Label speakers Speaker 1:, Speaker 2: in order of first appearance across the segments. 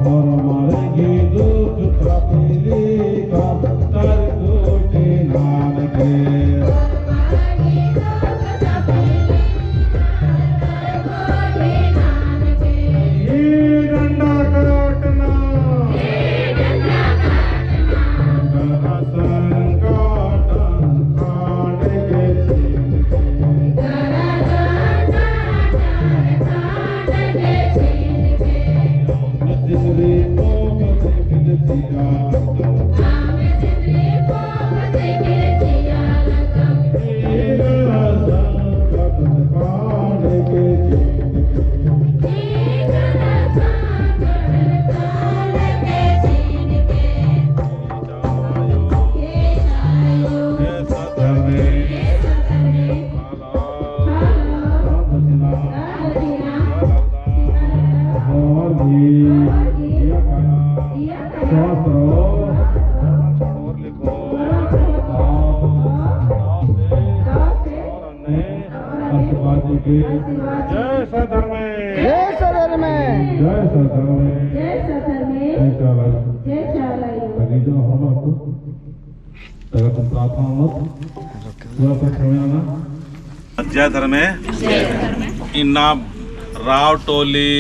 Speaker 1: और मारेगी दूध कपिली का तर टूटे नानक जय सधर्म
Speaker 2: जय सधर्म
Speaker 1: जय सधर्म
Speaker 2: जय सधर्म जय चालायो
Speaker 1: जय धर्म इन्ना राव टोली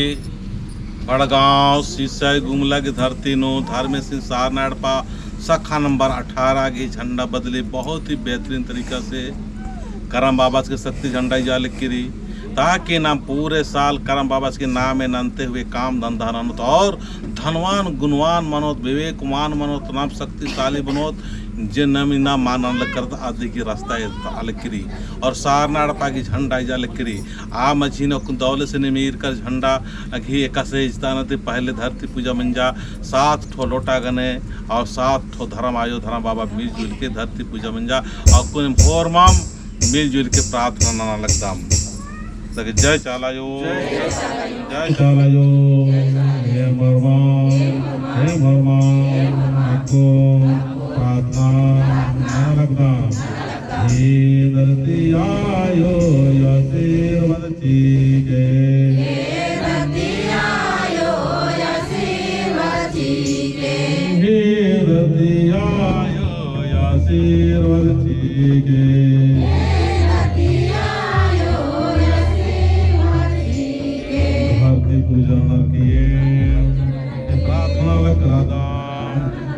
Speaker 1: बड़गांव सिसई गुमला की धरती नो धार्मिक संसार नाड़पा सखा नंबर 18 की झंडा बदली बहुत ही बेहतरीन तरीका से करम बाबा के शक्ति झंडा जाल किरी ताकि नाम पूरे साल करम बाबा के नाम में ननते हुए काम धंधा रनोत और धनवान गुणवान मनोत विवेकवान मनोत नाम शक्तिशाली बनोत जे नमीना मानन लग आदि की रास्ता अलकिरी और सारना अड़पा की झंडा जालकिरी आ मछीन दौले से निमीर कर झंडा घी एक से पहले धरती पूजा मंजा 7 ठो लोटा गने और 7 ठो धर्म आयो धर्म बाबा मिलजुल के धरती पूजा मंजा और कुछ भोर माम मिलजुल के प्रार्थना ना लगदाम जय चालायो जय चालायो हे भगवान को प्रार्थना ना लगदाम हे धरती आयो आशीर्वाद चीजे हे धरती आयो आशीर्वाद चीजे हे धरती आयो आशीर्वाद चीजे पूजा किए प्रार्थना लगा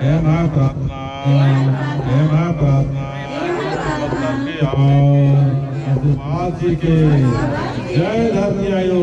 Speaker 1: हे मां प्रार्थना के जय धरती आयो।